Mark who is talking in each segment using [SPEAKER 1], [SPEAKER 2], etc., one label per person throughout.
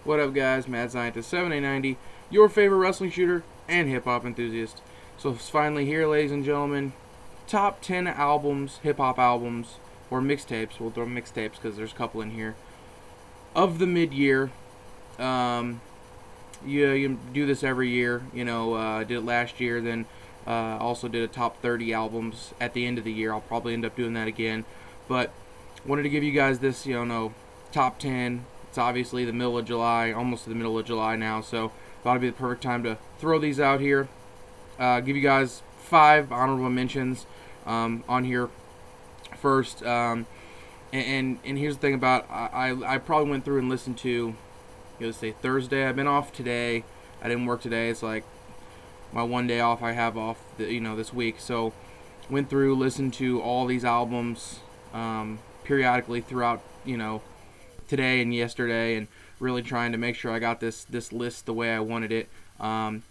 [SPEAKER 1] What up, guys? Mad Scientist 7890, your favorite wrestling shooter and hip hop enthusiast. So it's finally here, ladies and gentlemen. Top 10 albums, hip hop albums, or mixtapes. We'll throw mixtapes because there's a couple in here. Of the mid year. You do this every year. Did it last year, then also did a top 30 albums at the end of the year. I'll probably end up doing that again. But wanted to give you guys this, top 10. It's obviously the middle of July, almost to the middle of July now, so thought it'd be the perfect time to throw these out here. Give you guys 5 honorable mentions on here first. And here's the thing about I probably went through and listened to, let's say Thursday. I've been off today. I didn't work today. It's like my one day off I have off this week. So went through, listened to all these albums periodically throughout today and yesterday, and really trying to make sure I got this list the way I wanted it, and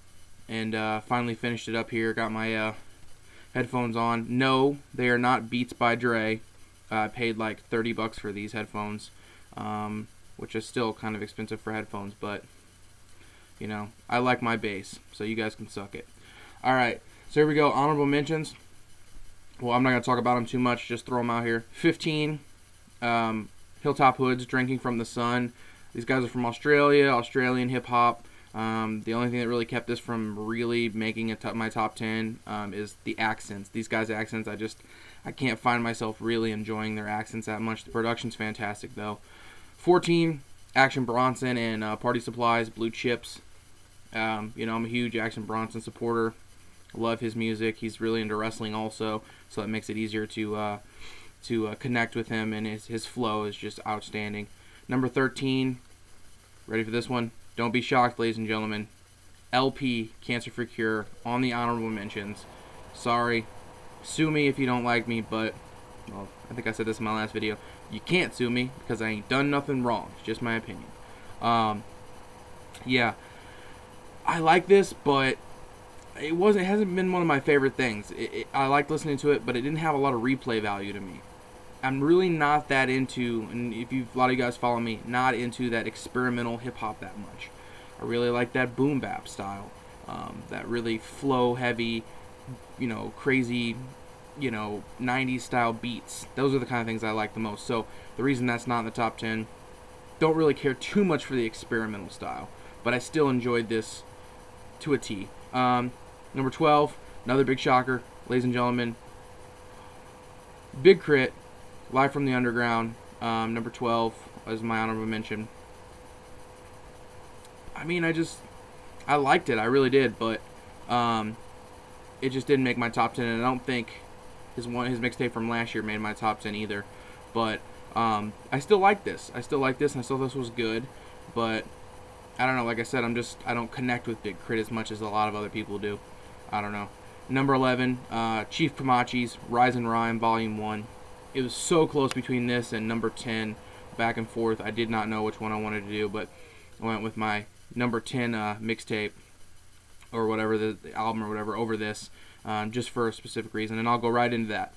[SPEAKER 1] finally finished it up here. Got my headphones on. No, they are not Beats by Dre. I paid like $30 for these headphones, which is still kind of expensive for headphones, but I like my bass, so you guys can suck it. Alright, so here we go. Honorable mentions. Well, I'm not going to talk about them too much, just throw them out here. 15, Hilltop Hoods, Drinking from the Sun. These guys are from Australia, Australian hip-hop. The only thing that really kept this from really making my top 10 is the accents. These guys' accents, I can't find myself really enjoying their accents that much. The production's fantastic, though. 14, Action Bronson and Party Supplies, Blue Chips. I'm a huge Action Bronson supporter. Love his music. He's really into wrestling also, so it makes it easier to connect with him, and his flow is just outstanding. Number 13, ready for this one? Don't be shocked, ladies and gentlemen. L.P, Cancer for Cure, on the honorable mentions. Sorry, sue me if you don't like me, but, well, I think I said this in my last video. You can't sue me because I ain't done nothing wrong. It's just my opinion. Yeah, I like this, but it hasn't been one of my favorite things. I liked listening to it, but it didn't have a lot of replay value to me. I'm really not that into, and if a lot of you guys follow me, not into that experimental hip-hop that much. I really like that boom bap style, that really flow heavy, crazy, 90s style beats. Those are the kind of things I like the most. So the reason that's not in the top 10, don't really care too much for the experimental style, but I still enjoyed this to a T. Number 12, another big shocker, ladies and gentlemen. Big K.R.I.T, Live from the Underground, number 12 as my honorable mention. I mean, I liked it, I really did, but it just didn't make my top 10, and I don't think his mixtape from last year made my top 10 either. But I still like this. And I still thought this was good, but I don't know. Like I said, I don't connect with Big K.R.I.T as much as a lot of other people do. I don't know. Number 11, Chief Kamachi's Rise and Rhyme Volume 1. It was so close between this and number 10, back and forth. I did not know which one I wanted to do, but I went with my number 10 mixtape, or whatever, the album or whatever, over this, just for a specific reason, and I'll go right into that.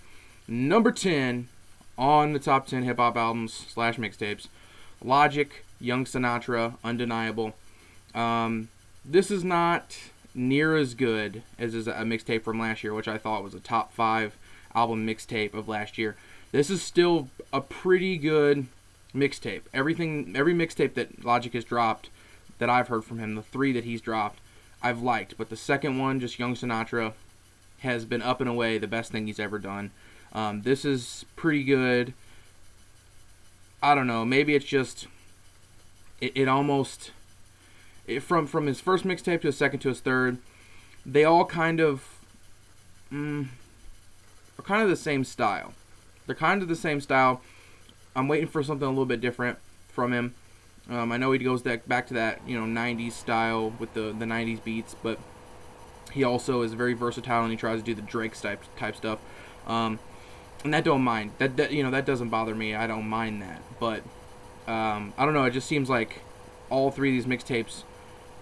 [SPEAKER 1] Number 10 on the top 10 hip-hop albums / mixtapes, Logic, Young Sinatra, Undeniable. This is not near as good as a mixtape from last year, which I thought was a top 5 album mixtape of last year. This is still a pretty good mixtape. Every mixtape that Logic has dropped that I've heard from him, the 3 that he's dropped, I've liked. But the second one, just Young Sinatra, has been up and away the best thing he's ever done. This is pretty good. I don't know. Maybe it's just it almost from his first mixtape to his second to his third, they all kind of are kind of the same style. They're kind of the same style. I'm waiting for something a little bit different from him. I know he goes back to that 90s style with the 90s beats, but he also is very versatile and he tries to do the Drake type stuff. And that don't mind. That doesn't bother me. I don't mind that. But I don't know. It just seems like all 3 of these mixtapes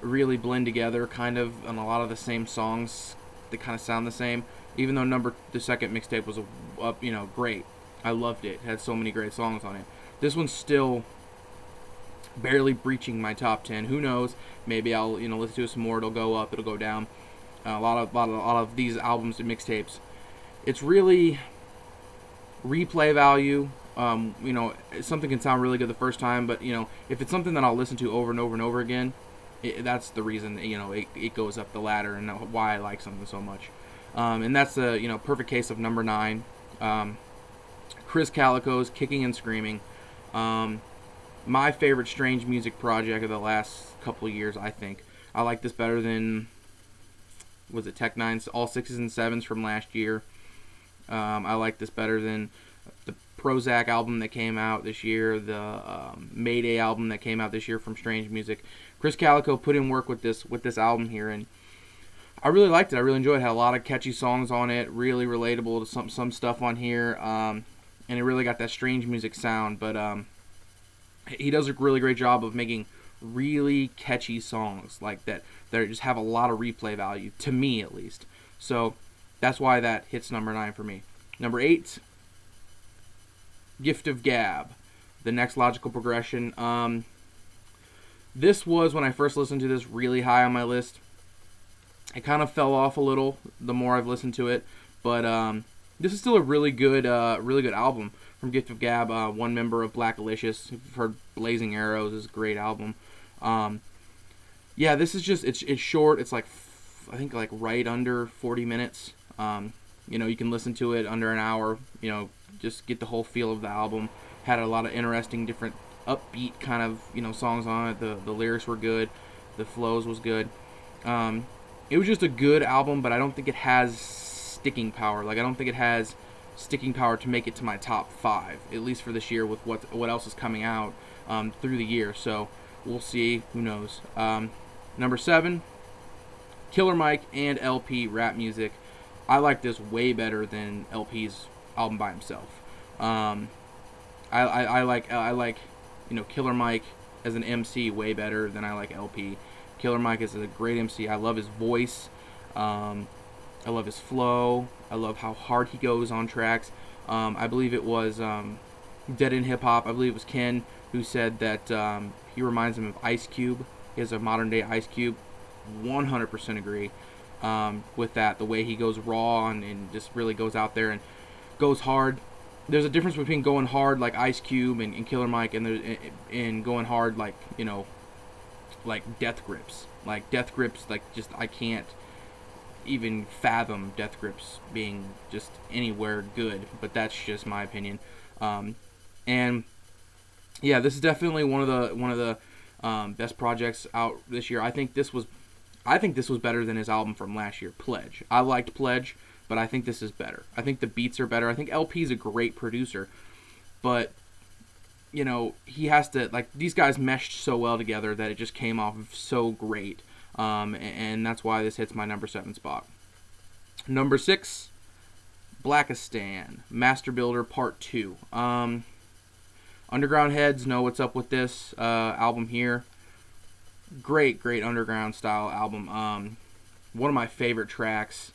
[SPEAKER 1] really blend together, kind of, on a lot of the same songs. They kind of sound the same. Even though the second mixtape was great. I loved it. It had so many great songs on it. This one's still barely breaching my top 10. Who knows? Maybe I'll listen to it some more. It'll go up. It'll go down. A lot of these albums and mixtapes. It's really replay value. Something can sound really good the first time, but if it's something that I'll listen to over and over and over again, that's the reason it goes up the ladder and why I like something so much. And that's the perfect case of number 9. Krizz Kaliko's Kickin and Screamin. My favorite strange music project of the last couple of years, I think. I like this better than, was it Pt.II's all 6s and 7s from last year. I like this better than the Prozac album that came out this year, the Mayday album that came out this year from Strange Music. Krizz Kaliko put in work with this album here, and I really liked it. I really enjoyed it. It had a lot of catchy songs on it, really relatable to some stuff on here, and it really got that strange music sound. But he does a really great job of making really catchy songs like that just have a lot of replay value, to me at least. So that's why that hits number 9 for me. Number 8, Gift of Gab, the next logical progression. This was, when I first listened to this, really high on my list. It kind of fell off a little the more I've listened to it, but this is still a really good album from Gift of Gab. One member of Blackalicious. If you've heard Blazing Arrows, is a great album. Yeah, this is just it's short. It's like I think like right under 40 minutes. You can listen to it under an hour. Just get the whole feel of the album. Had a lot of interesting, different upbeat kind of songs on it. The lyrics were good. The flows was good. It was just a good album, but I don't think it has sticking power. Like, I don't think it has sticking power to make it to my top 5, at least for this year with what else is coming out through the year. So we'll see. Who knows? Number 7, Killer Mike and L.P. rap music. I like this way better than L.P.'s album by himself. I like Killer Mike as an MC way better than I like L.P. Killer Mike is a great MC. I love his voice. I love his flow. I love how hard he goes on tracks. I believe it was Dead in Hip Hop. I believe it was Ken who said that he reminds him of Ice Cube. He has a modern day Ice Cube. 100% agree with that. The way he goes raw and just really goes out there and goes hard. There's a difference between going hard like Ice Cube and Killer Mike and going hard like Death Grips. Like Death Grips, just I can't even fathom Death Grips being just anywhere good, but that's just my opinion. And yeah, this is definitely one of the best projects out this year. I think this was better than his album from last year, Pledge. I liked Pledge, but I think this is better. I think the beats are better. I think LP's a great producer, but he has to, these guys meshed so well together that it just came off so great. And that's why this hits my number 7 spot. Number 6, Blacastan, Master Builder Part 2. Underground heads know what's up with this album here. Great underground style album. One of my favorite tracks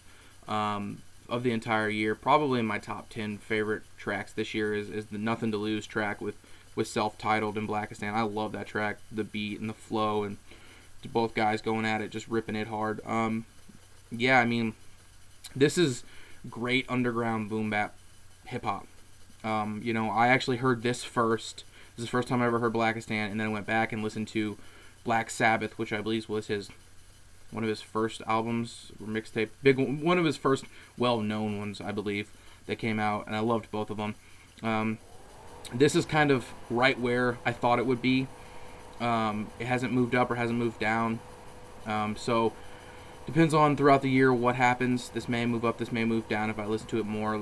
[SPEAKER 1] of the entire year. Probably in my top 10 favorite tracks this year is the Nothing to Lose track with self-titled and Blacastan. I love that track, the beat and the flow, and both guys going at it, just ripping it hard. Yeah, I mean, this is great underground boom bap hip hop. I actually heard this first. This is the first time I ever heard Blacastan, and then I went back and listened to Black Sabbath, which I believe was one of his first albums or mixtape, one of his first well-known ones, I believe, that came out, and I loved both of them. This is kind of right where I thought it would be. It hasn't moved up or hasn't moved down, so depends on throughout the year what happens. This may move up, this may move down if I listen to it more,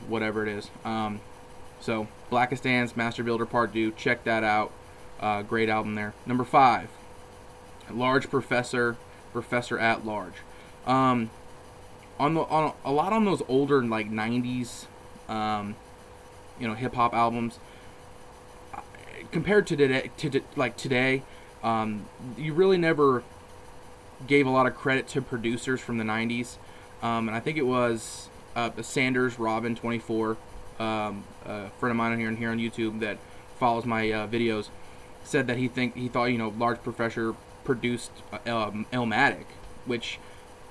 [SPEAKER 1] whatever it is. So Blacastan's Master Builder Part 2, check that out. Great album there. Number 5, Large Professor at Large. On a lot on those older 90s hip hop albums, compared to today, you really never gave a lot of credit to producers from the 90s. And I think it was Sanders Robin 24, a friend of mine here on YouTube that follows my videos, said that he thought Large Professor produced Illmatic, which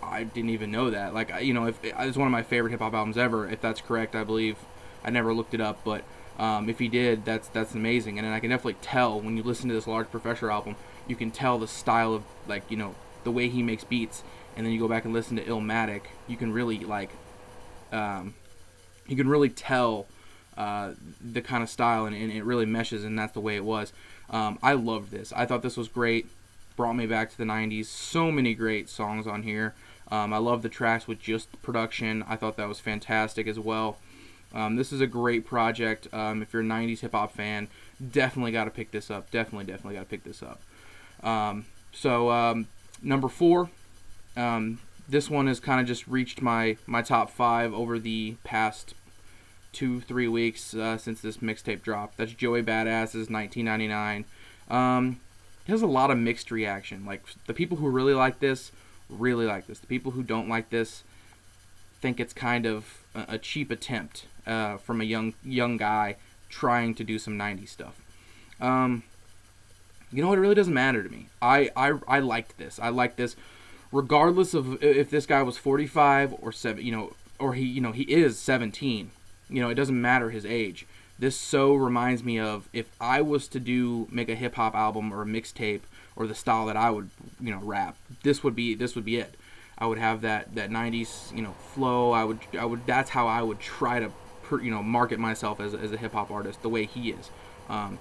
[SPEAKER 1] I didn't even know that. Like, if it's one of my favorite hip hop albums ever, if that's correct, I believe. I never looked it up, but if he did, that's amazing. And I can definitely tell when you listen to this Large Professor album, you can tell the style of, like, the way he makes beats. And then you go back and listen to Illmatic, you can really tell the kind of style, and it really meshes, and that's the way it was. I loved this. I thought this was great. Brought me back to the 90s. So many great songs on here. I love the tracks with just production. I thought that was fantastic as well. This is a great project. If you're a 90s hip-hop fan, definitely got to pick this up. Definitely got to pick this up. Number 4. This one has kind of just reached my top 5 over the past 2-3 weeks since this mixtape dropped. That's Joey Badass's 1999. It has a lot of mixed reaction. Like, the people who really like this. The people who don't like this think it's kind of a cheap attempt from a young guy trying to do some 90s stuff. It really doesn't matter to me. I liked this. I like this regardless of if this guy was 45 or 7, or he is 17. It doesn't matter his age. This so reminds me of if I was to make a hip hop album or a mixtape or the style that I would, rap. This would be it. I would have that 90s, flow. I would. That's how I would try to, market myself as a hip hop artist the way he is. A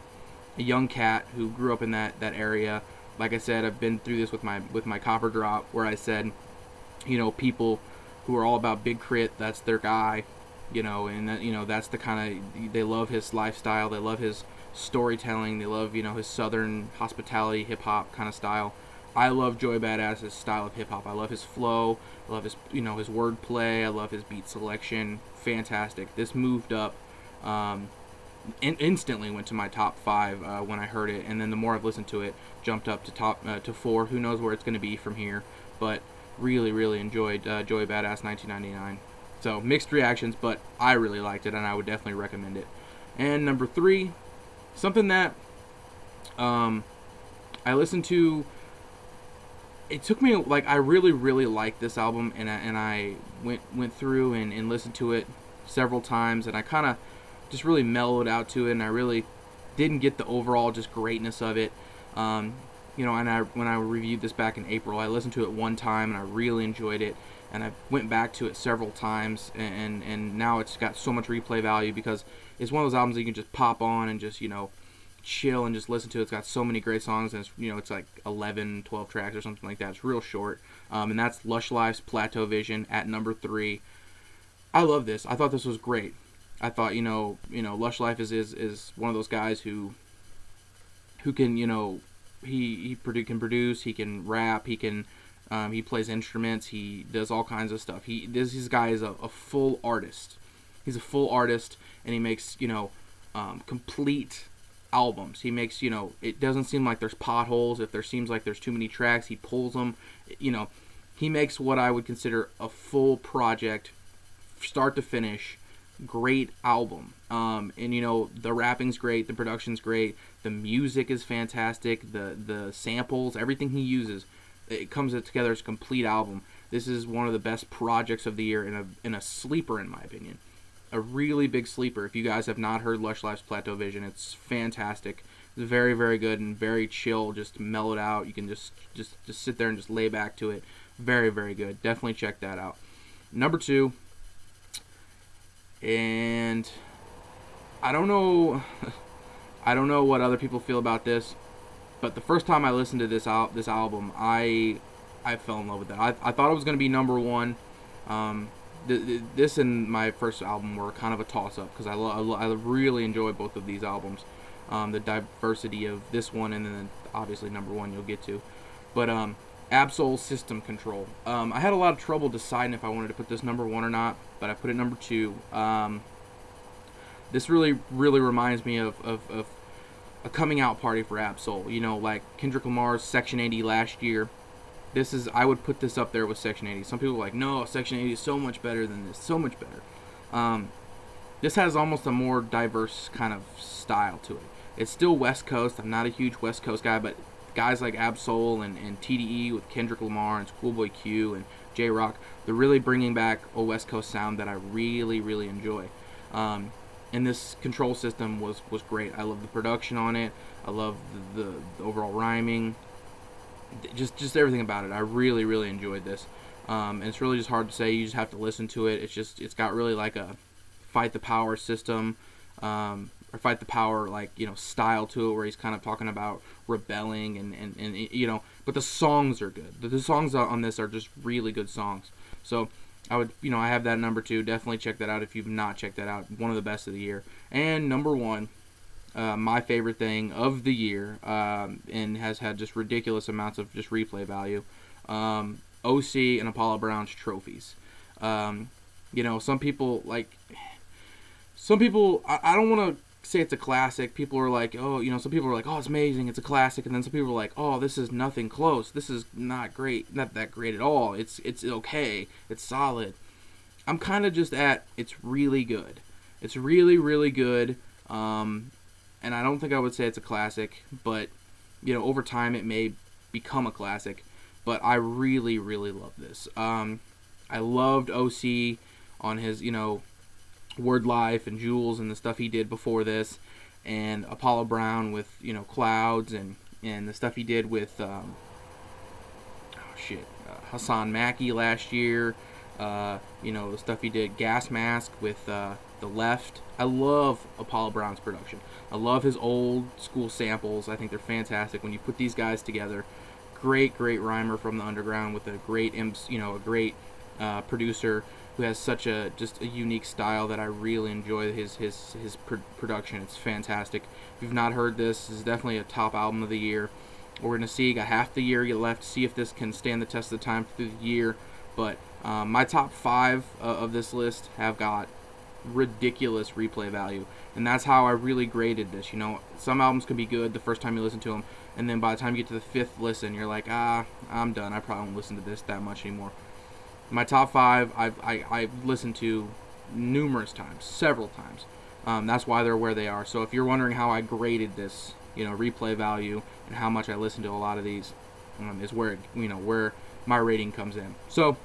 [SPEAKER 1] young cat who grew up in that area. Like I said, I've been through this with my Copper Drop, where I said, people who are all about Big K.R.I.T, that's their guy. And that, that's the kind of, they love his lifestyle, they love his storytelling, they love, his southern hospitality hip-hop kind of style. I love Joey Badass's style of hip-hop. I love his flow, I love his, his wordplay, I love his beat selection. Fantastic. This moved up, instantly went to my top 5 when I heard it, and then the more I've listened to it, jumped up to 4. Who knows where it's going to be from here, but really enjoyed Joey Badass 1999. So, mixed reactions, but I really liked it, and I would definitely recommend it. And number 3, something that I listened to. It took me, I really liked this album, and I went through and listened to it several times, and I kind of just really mellowed out to it, and I really didn't get the overall just greatness of it. And when I reviewed this back in April, I listened to it one time, and I really enjoyed it. And I went back to it several times, and now it's got so much replay value because it's one of those albums that you can just pop on and just, chill and just listen to. It's got so many great songs, and it's, it's like 11, 12 tracks or something like that. It's real short. And that's Lushlife's Plateau Vision at number 3. I love this. I thought this was great. I thought, Lushlife is one of those guys who can, he can produce, he can rap, he plays instruments, he does all kinds of stuff. This guy is a full artist. He's a full artist, and he makes, complete albums. He makes, it doesn't seem like there's potholes. If there seems like there's too many tracks, he pulls them. He makes what I would consider a full project, start to finish, great album. And the rapping's great, the production's great, the music is fantastic, the samples, everything he uses, it comes together as a complete album. This is one of the best projects of the year, in a sleeper, in my opinion. A really big sleeper. If you guys have not heard Lushlife's Plateau Vision, it's fantastic. It's very, very good and very chill, just mellowed out. You can just sit there and just lay back to it. Very, very good. Definitely check that out. Number 2, and I don't know what other people feel about this, but the first time I listened to this album, I fell in love with it. I thought it was going to be number 1. This and my first album were kind of a toss-up because I really enjoy both of these albums. The diversity of this one, and then obviously number 1 you'll get to. But Absol System Control. I had a lot of trouble deciding if I wanted to put this number 1 or not, but I put it number 2. This really reminds me of a coming out party for Absol. Like Kendrick Lamar's Section 80 last year. I would put this up there with Section 80. Some people are like, no, Section 80 is so much better than this, so much better. This has almost a more diverse kind of style to it. It's still West Coast. I'm not a huge West Coast guy, but guys like Absol and T.D.E. with Kendrick Lamar and Schoolboy Q and J-Rock, they're really bringing back a West Coast sound that I really, really enjoy. And this control system was great. I love the production on it. I love the overall rhyming. Just everything about it. I really, really enjoyed this. And it's really just hard to say. You just have to listen to it. It's got really like a fight the power system, or fight the power, like, style to it, where he's kind of talking about rebelling and but the songs are good. The songs on this are just really good songs. So I would, I have that number 2. Definitely check that out if you've not checked that out. One of the best of the year. And number 1, my favorite thing of the year, and has had just ridiculous amounts of just replay value. OC and Apollo Brown's Trophies. Some people I don't want to say it's a classic. People are like, oh, some people are like, oh, it's amazing, it's a classic, and then some people are like, oh, this is nothing close, this is not great, not that great at all, it's okay, it's solid. I'm kind of just at, it's really good. It's really, really good, and I don't think I would say it's a classic, but, over time it may become a classic, but I really, really love this. I loved OC on his, Word Life and Jules and the stuff he did before this, and Apollo Brown with Clouds and the stuff he did with Hassan Maki last year, the stuff he did Gas Mask with the Left. I love Apollo Brown's production. I love his old school samples. I think they're fantastic when you put these guys together. Great rhymer from the underground with a great producer who has such a unique style that I really enjoy his production. It's fantastic. If you've not heard this is definitely a top album of the year. We're gonna see. Got half the year left to see if this can stand the test of the time through the year. But my top 5 of this list have got ridiculous replay value, and that's how I really graded this. Some albums can be good the first time you listen to them, and then by the time you get to the 5th listen, you're like, I'm done. I probably won't listen to this that much anymore. My top 5, I've listened to numerous times, several times. That's why they're where they are. So if you're wondering how I graded this, replay value and how much I listen to a lot of these, is where where my rating comes in. So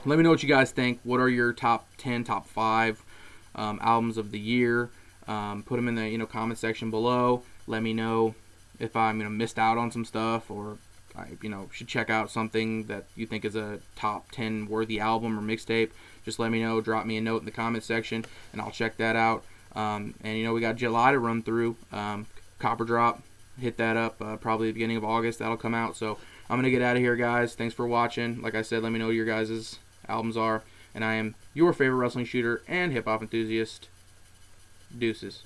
[SPEAKER 1] let me know what you guys think. What are your top 10, top 5 albums of the year? Put them in the comment section below. Let me know if I'm missed out on some stuff, or I should check out something that you think is a top 10 worthy album or mixtape. Just let me know. Drop me a note in the comment section, and I'll check that out. And we got July to run through. Copper Drop, hit that up probably the beginning of August. That'll come out. So I'm gonna get out of here, guys. Thanks for watching. Like I said, let me know what your guys' albums are. And I am your favorite wrestling shooter and hip hop enthusiast. Deuces.